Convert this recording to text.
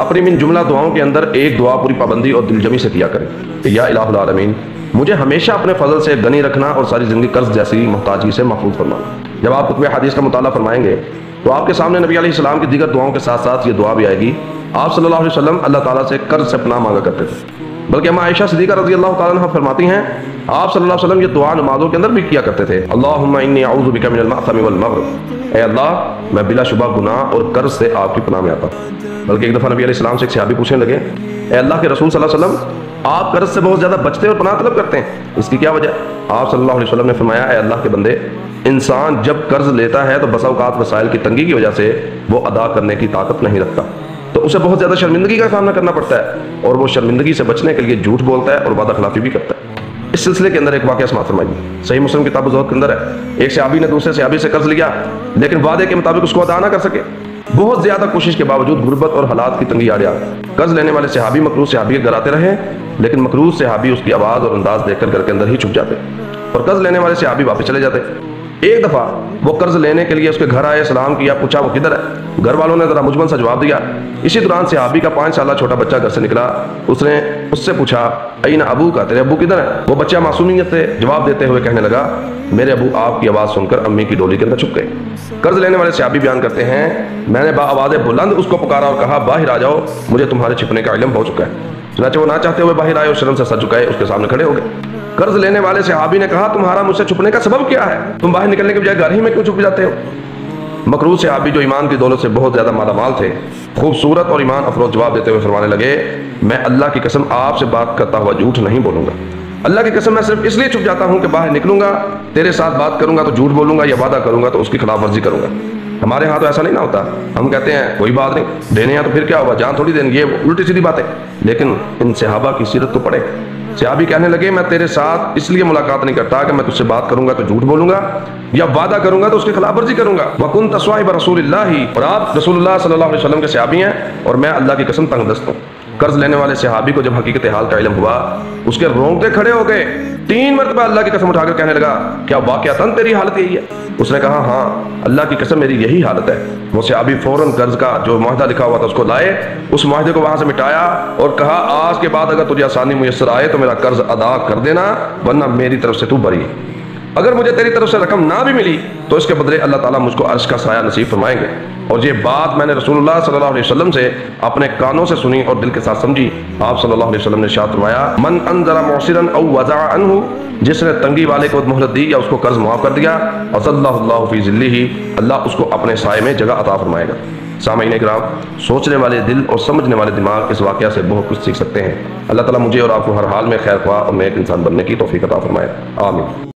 اپنی من جملہ دعاؤں کے اندر ایک دعا پوری پابندی اور دل جمی سے کیا کریں کہ یا الہ العالمین مجھے ہمیشہ اپنے فضل سے غنی رکھنا اور ساری زندگی قرض جیسی محتاجی سے محفوظ فرمانا۔ جب آپ کتب حدیث کا مطالعہ فرمائیں گے تو آپ کے سامنے نبی علیہ السلام کی دیگر دعاؤں کے ساتھ ساتھ یہ دعا بھی آئے گی۔ آپ صلی اللہ علیہ وسلم اللہ تعالیٰ سے قرض سے پناہ مانگا کرتے تھے، بلکہ ہم عائشہ صدیقہ رضی اللہ تعالیٰ عنہ فرماتی ہیں آپ صلی اللہ علیہ وسلم یہ دعا نمازوں کے اندر بھی کیا کرتے تھے، اللہم انی اعوذ بک من المأثم والمغرم، اے اللہ میں بلا شبہ گناہ اور قرض سے آپ کی پناہ میں آتا ہوں۔ بلکہ ایک دفعہ نبی علیہ السلام سے ایک صحابی پوچھنے لگے اے اللہ کے رسول صلی اللہ علیہ وسلم آپ قرض سے بہت زیادہ بچتے اور پناہ طلب کرتے ہیں، اس کی کیا وجہ؟ آپ صلی اللہ علیہ وسلم نے فرمایا اے اللہ کے بندے انسان جب قرض لیتا ہے تو بسا اوقات وسائل کی تنگی کی وجہ سے وہ ادا کرنے کی طاقت نہیں رکھتا، تو اسے بہت زیادہ شرمندگی کا سامنا کرنا پڑتا ہے اور وہ شرمندگی سے بچنے کے لیے جھوٹ بولتا ہے اور وعدہ خلافی بھی کرتا ہے۔ اس سلسلے کے اندر ایک واقعہ سماعت فرمائیے، صحیح مسلم کتاب الزہد کے اندر ہے، ایک صحابی نے دوسرے صحابی سے قرض لیا لیکن وعدے کے مطابق اس کو ادا نہ کر سکے، بہت زیادہ کوشش کے باوجود غربت اور حالات کی تنگی آڑیا قرض لینے والے صحابی مقروض صحابی کے گھر آتے رہے، لیکن مقروض صحابی اس کی آواز اور انداز دیکھ کر گھر کے اندر ہی چھپ جاتے اور قرض لینے والے صحابی واپس چلے جاتے۔ ایک دفعہ وہ قرض لینے کے لیے اس کے گھر آئے، سلام کیا، پوچھا وہ کدھر ہے؟ گھر والوں نے ذرا مجمل سا جواب دیا۔ اسی دوران صحابی کا 5 سالہ چھوٹا بچہ گھر سے نکلا، اس نے اس سے پوچھا این ابو کا، تیرے ابو کدھر ہے؟ وہ بچہ معصومیت سے جواب دیتے ہوئے کہنے لگا میرے ابو آپ کی آواز سن کر امی کی ڈولی کے اندر چھپ گئے۔ قرض لینے والے صحابی بیان کرتے ہیں میں نے آواز بلند اس کو پکارا اور کہا باہر آ جاؤ، مجھے تمہارے چھپنے کا علم ہو چکا ہے۔ چنانچہ وہ نہ چاہتے ہوئے باہر آئے اور شرم سے سر جھکائے اس کے سامنے کھڑے ہو گئے۔ قرض لینے والے صحابی نے کہا تمہارا مجھ سے چھپنے کا سبب کیا ہے؟ تم باہر نکلنے کے بجائے گھر ہی میں کیوں چھپ جاتے ہو؟ مقروض صحابی جو ایمان کی دولت سے بہت زیادہ مالا مال تھے خوبصورت اور ایمان افروز جواب دیتے ہوئے فرمانے لگے میں اللہ کی قسم آپ سے بات کرتا ہوا جھوٹ نہیں بولوں گا، اللہ کی قسم میں صرف اس لیے چھپ جاتا ہوں کہ باہر نکلوں گا تیرے ساتھ بات کروں گا تو جھوٹ بولوں گا یا وعدہ کروں گا تو اس کی خلاف ورزی کروں گا۔ ہمارے ہاں تو ایسا نہیں نہ ہوتا، ہم کہتے ہیں کوئی بات نہیں دینے ہیں تو پھر کیا ہوا، جان تھوڑی دیں، یہ الٹی سیدھی بات ہے۔ لیکن ان صحابہ کی سیرت کو پڑھے، صحابی کہنے لگے میں تیرے ساتھ اس لیے ملاقات نہیں کرتا کہ میں تجھ سے بات کروں گا تو جھوٹ بولوں گا یا وعدہ کروں گا تو اس کی خلاف ورزی کروں گا۔ وَكُنْتَ صَاحِبَ رسول اللہ، اور آپ رسول اللہ صلی اللہ علیہ وسلم کے صحابی ہیں اور میں اللہ کی قسم تنگ دست ہوں۔ قرض لینے والے صحابی کو جب حقیقت حال کا علم ہوا اس کے رونگٹے کھڑے ہو گئے، 3 مرتبہ اللہ کی قسم اٹھا کر کہنے لگا کیا واقعتاً تیری حالت یہی ہے؟ اس نے کہا ہاں اللہ کی قسم میری یہی حالت ہے۔ وہ صحابی فوراً قرض کا جو معاہدہ لکھا ہوا تھا اس کو لائے، اس معاہدے کو وہاں سے مٹایا اور کہا آج کے بعد اگر تجھے آسانی میسر آئے تو میرا قرض ادا کر دینا ورنہ میری طرف سے تو بری، اگر مجھے تیری طرف سے رقم نہ بھی ملی تو اس کے بدلے اللہ تعالیٰ مجھ کو عرش کا سایہ نصیب فرمائیں گے۔ اور یہ بات میں نے رسول اللہ صلی اللہ علیہ وسلم سے اپنے کانوں سے سنی اور دل کے ساتھ سمجھی۔ آپ صلی اللہ علیہ وسلم نے ارشاد فرمایا من انذر معسرا او وضع عنہ، جس نے تنگی والے کو مہلت دی یا اس کو قرض معاف کر دیا، اظلہ اللہ فی ظلہ، اللہ اس کو اپنے سائے میں جگہ عطا فرمائے گا۔ سامعین کرام، سوچنے والے دل اور سمجھنے والے دماغ اس واقعہ سے بہت کچھ سیکھ سکتے ہیں۔ اللہ تعالیٰ مجھے اور آپ کو ہر حال میں خیر خواہ اور نیک انسان بننے کی توفیق عطا فرمائے، آمین۔